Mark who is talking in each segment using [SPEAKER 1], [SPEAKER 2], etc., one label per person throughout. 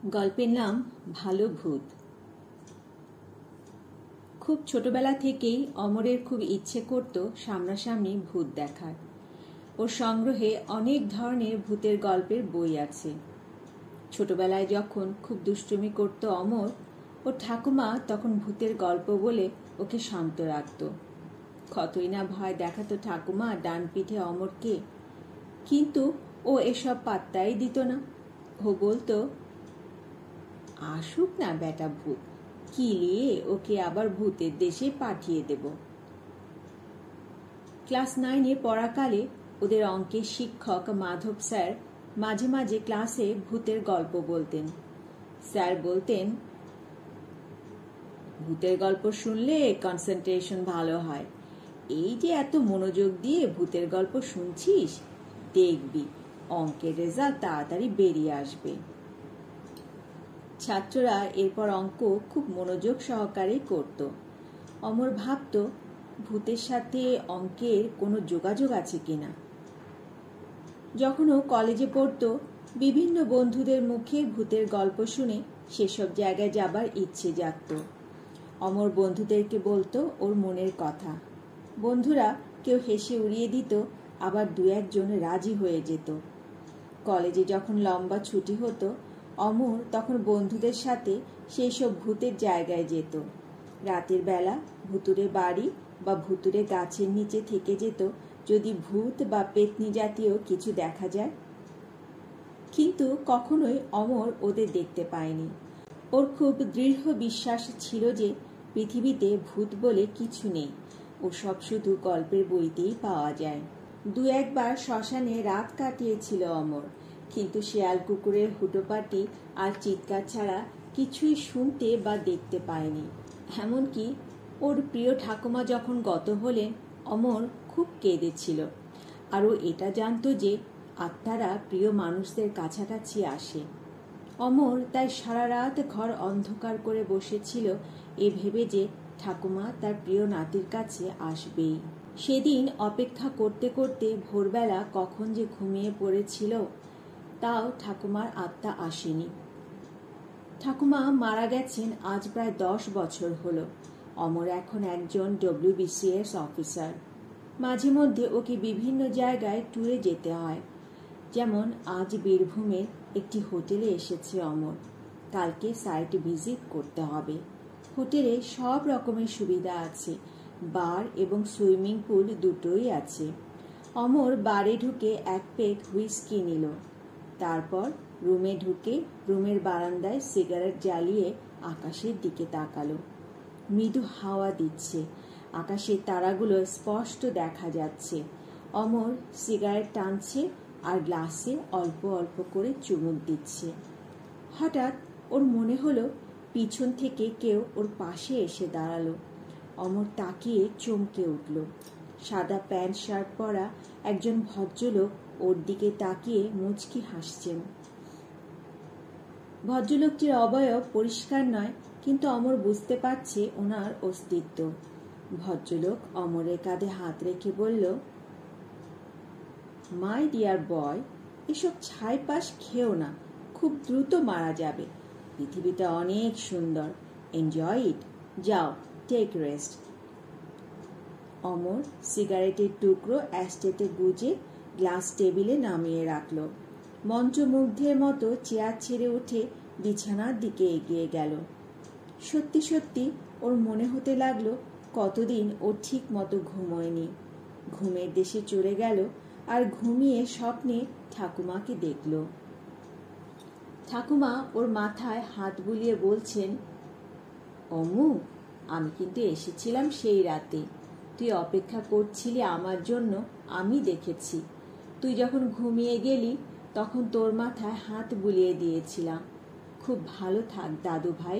[SPEAKER 1] গল্পের নাম ভালো ভূত। খুব ছোটবেলা থেকেই অমরের খুব ইচ্ছে করত সামনাসামনি ভূত দেখার। ওর সংগ্রহে অনেক ধরনের ভূতের গল্পের বই আছে। ছোটবেলায় যখন খুব দুষ্টুমি করত অমর, ওর ঠাকুমা তখন ভূতের গল্প বলে ওকে শান্ত রাখত। কতই না ভয় দেখাতো ঠাকুমা ডান পিঠে অমরকে, কিন্তু ও এসব পাত্তাই দিত না। ও বলতো, আসুক না বেটা ভূত, কিলিয়ে ওকে আবার ভূতের দেশে পাঠিয়ে দেব। ক্লাস 9-এ পড়াকালে ওদের অঙ্কের শিক্ষক মাধব স্যার মাঝে মাঝে ক্লাসে ভূতের গল্প বলতেন। স্যার বলতেন, ভূতের গল্প শুনলে কনসেন্ট্রেশন ভালো হয়। এই যে এত মনোযোগ দিয়ে ভূতের গল্প শুনছিস, দেখবি অঙ্কের রেজাল্ট তাড়াতাড়ি বেরিয়ে আসবে। ছাত্ররা এরপর অঙ্ক খুব মনোযোগ সহকারে করত। অমর ভাবত, ভূতের সাথে অঙ্কের কোনো যোগাযোগ আছে কিনা। যখন ও কলেজে পড়ত, বিভিন্ন বন্ধুদের মুখে ভূতের গল্প শুনে সেসব জায়গায় যাবার ইচ্ছে জাগত। অমর বন্ধুদেরকে বলতো ওর মনের কথা। বন্ধুরা কেউ হেসে উড়িয়ে দিত, আবার দু একজন রাজি হয়ে যেত। কলেজে যখন লম্বা ছুটি হতো, অমর তখন বন্ধুদের সাথে সেই সব ভূতের জায়গায় যেত। রাতের বেলা ভুতুরে বাড়ি বা ভুতুরে গাছের নিচে থেকে যেত, যদি ভূত বা পেতনি জাতীয় কিছু দেখা যায়। কিন্তু কখনোই অমর ওদের দেখতে পায়নি। ওর খুব দৃঢ় বিশ্বাস ছিল যে পৃথিবীতে ভূত বলে কিছু নেই, ওসব শুধু গল্পের বইতেই পাওয়া যায়। দু একবার শ্মশানে রাত কাটিয়েছিল অমর, কিন্তু শেয়াল কুকুরের হুটোপাটি আর চিৎকার ছাড়া কিছুই শুনতে বা দেখতে পায়নি। এমনকি ওর প্রিয় ঠাকুমা যখন গত হলেন, অমর খুব কেঁদেছিল। আর ও এটা জানত যে আত্মারা প্রিয় মানুষদের কাছাকাছি আসে। অমর তাই সারা রাত ঘর অন্ধকার করে বসেছিল, এ ভেবে যে ঠাকুমা তার প্রিয় নাতির কাছে আসবেই। সেদিন অপেক্ষা করতে করতে ভোরবেলা কখন যে ঘুমিয়ে পড়েছিল, তাও ঠাকুমার আত্মা আসেনি। ঠাকুমা মারা গেছেন আজ প্রায় 10 বছর হলো। অমর এখন একজন WBCS অফিসার। মাঝে মধ্যে ওকে বিভিন্ন জায়গায় ট্যুরে যেতে হয়। যেমন আজ বীরভূমের একটি হোটেলে এসেছে অমর। কালকে সাইট ভিজিট করতে হবে। হোটেলে সব রকমের সুবিধা আছে, বার এবং সুইমিং পুল দুটোই আছে। অমর বারে ঢুকে এক পেগ হুইস্কি নিল। তারপর রুমে ঢুকে রুমের বারান্দায় সিগারেট জ্বালিয়ে আকাশের দিকে তাকালো। মৃদু হাওয়া দিচ্ছে, আকাশের তারাগুলো স্পষ্ট দেখা যাচ্ছে। অমর সিগারেট টানছে আর গ্লাসে অল্প অল্প করে চুমুক দিচ্ছে। হঠাৎ ওর মনে হলো পিছন থেকে কেউ ওর পাশে এসে দাঁড়ালো। অমর তাকিয়ে চমকে উঠল। সাদা প্যান্ট শার্ট পরা একজন ভদ্রলোক ওর দিকে তাকিয়ে মুচকি হাসছেন। ভদ্রলোকটির অবয়ব পরিষ্কার নয়, কিন্তু অমর বুঝতে পারছে ওনার অস্তিত্ব। ভদ্রলোক অমরের কাঁধে হাত রেখে বলল, মাই ডিয়ার বয়, এসব ছাইপাশ খেও না, খুব দ্রুত মারা যাবে। পৃথিবীটা অনেক সুন্দর, এনজয় ইট, যাও টেক রেস্ট। অমর সিগারেটের টুকরো অ্যাস্টেটে গুজে গ্লাস টেবিলে নামিয়ে রাখল। মন্ত্রমুগ্ধের মতো চেয়ার ছেড়ে উঠে বিছানার দিকে এগিয়ে গেল। সত্যি সত্যি ওর মনে হতে লাগলো কতদিন ও ঠিক মতো ঘুমোয়নি। ঘুমের দেশে চলে গেল আর ঘুমিয়ে স্বপ্নে ঠাকুমাকে দেখল। ঠাকুমা ওর মাথায় হাত বুলিয়ে বলছেন, অমু, আমি কিন্তু এসেছিলাম সেই রাতে। তুই অপেক্ষা করছিলি আমার জন্য, আমি দেখেছি। তুই যখন ঘুমিয়ে গেলি তখন তোর মাথায় হাত বুলিয়ে দিয়েছিলাম। খুব ভালো থাক দাদু ভাই।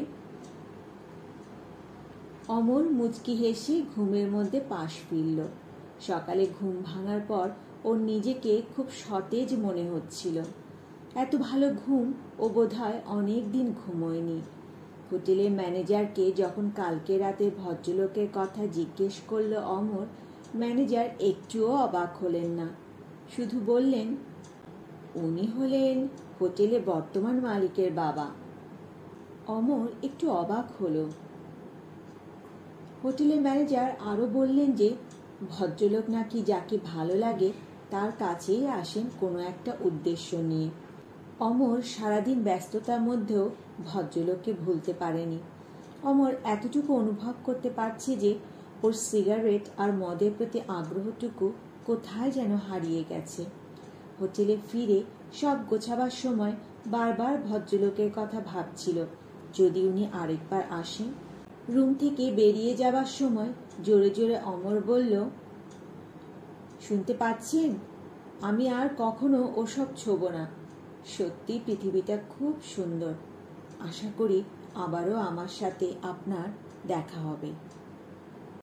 [SPEAKER 1] অমর মুচকি হেসে ঘুমের মধ্যে পাশ ফিরল। সকালে ঘুম ভাঙার পর ওর নিজেকে খুব সতেজ মনে হচ্ছিল। এত ভালো ঘুম ও বোধহয় অনেক দিন ঘুমোয়নি। হোটেলের ম্যানেজারকে যখন কালকে রাতে ভদ্রলোকের কথা জিজ্ঞেস করল অমর, ম্যানেজার একটুও অবাক হলেন না। শুধু বললেন, উনি হলেন হোটেলে বর্তমান মালিকের বাবা, অমর একটু অবাক হলো। হোটেলের ম্যানেজার আরও বললেন যে ভদ্রলোক নাকি যাকে ভালো লাগে তার কাছেই আসেন কোনো একটা উদ্দেশ্য নিয়ে। অমর সারাদিন ব্যস্ততার মধ্যেও ভদ্রলোককে ভুলতে পারেনি। অমর এতটুকু অনুভব করতে পারছে যে ওর সিগারেট আর মদের প্রতি আগ্রহটুকু কোথায় যেন হারিয়ে গেছে। হোটেলে ফিরে সব গোছাবার সময় বারবার ভদ্রলোকের কথা ভাবছিল, যদি উনি আরেকবার আসেন। রুম থেকে বেরিয়ে যাবার সময় জোরে জোরে অমর বলল, শুনতে পাচ্ছেন, আমি আর কখনো ওসব ছোব না। সত্যি পৃথিবীটা খুব সুন্দর। আশা করি আবারও আমার সাথে আপনার দেখা হবে।